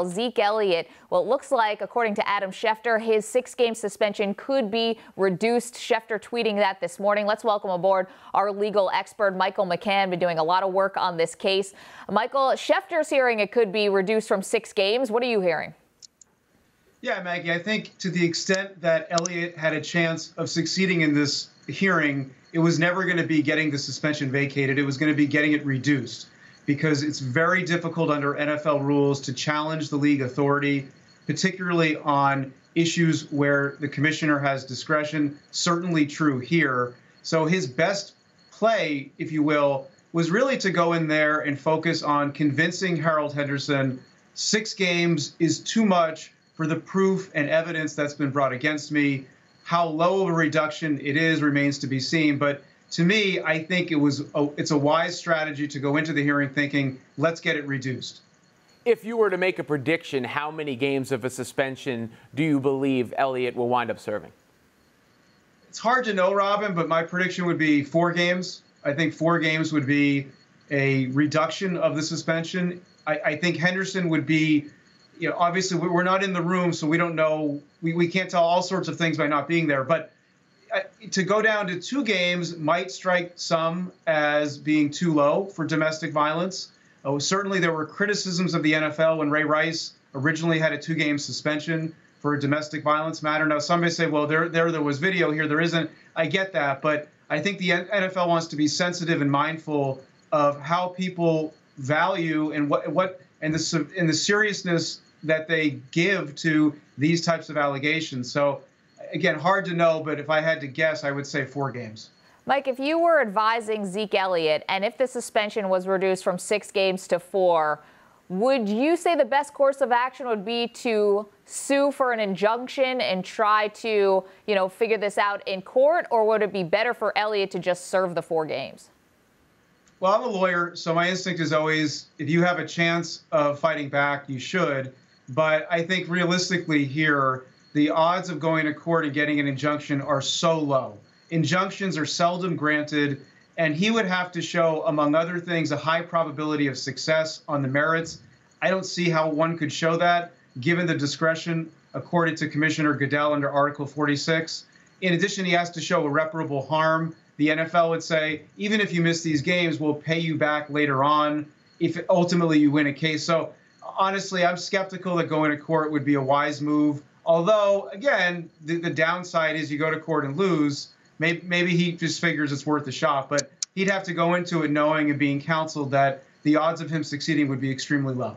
Zeke Elliott, well, it looks like, according to Adam Schefter, his 6-game suspension could be reduced. Schefter tweeting that this morning. Let's welcome aboard our legal expert, Michael McCann, been doing a lot of work on this case. Michael, Schefter's hearing it could be reduced from 6 games. What are you hearing? Yeah, Maggie, I think to the extent that Elliott had a chance of succeeding in this hearing, it was never going to be getting the suspension vacated. It was going to be getting it reduced, because it's very difficult under NFL rules to challenge the league authority, particularly on issues where the commissioner has discretion. Certainly true here. So his best play, if you will, was really to go in there and focus on convincing Harold Henderson 6 games is too much for the proof and evidence that's been brought against me. How low of a reduction it is remains to be seen. But to me, I think it's a wise strategy to go into the hearing thinking, let's get it reduced. If you were to make a prediction, how many games of a suspension do you believe Elliott will wind up serving? It's hard to know, Robin, but my prediction would be 4 games. I think 4 games would be a reduction of the suspension. I think Henderson would be, obviously we're not in the room, so we don't know. We can't tell all sorts of things by not being there. But to go down to 2 games might strike some as being too low for domestic violence. Certainly there were criticisms of the NFL when Ray Rice originally had a 2-game suspension for a domestic violence matter. Now, some may say, well, there was video, here there isn't. I get that, but I think the NFL wants to be sensitive and mindful of how people value and the seriousness that they give to these types of allegations. So, again, hard to know, but if I had to guess, I would say 4 games. Mike, if you were advising Zeke Elliott, and if the suspension was reduced from 6 games to 4, would you say the best course of action would be to sue for an injunction and try to, figure this out in court, or would it be better for Elliott to just serve the 4 games? Well, I'm a lawyer, so my instinct is always, if you have a chance of fighting back, you should. But I think realistically here, the odds of going to court and getting an injunction are so low. Injunctions are seldom granted, and he would have to show, among other things, a high probability of success on the merits. I don't see how one could show that, given the discretion accorded to Commissioner Goodell under Article 46. In addition, he has to show irreparable harm. The NFL would say, even if you miss these games, we'll pay you back later on if ultimately you win a case. So honestly, I'm skeptical that going to court would be a wise move. Although, again, the downside is you go to court and lose. Maybe he just figures it's worth a shot, but he'd have to go into it knowing and being counseled that the odds of him succeeding would be extremely low.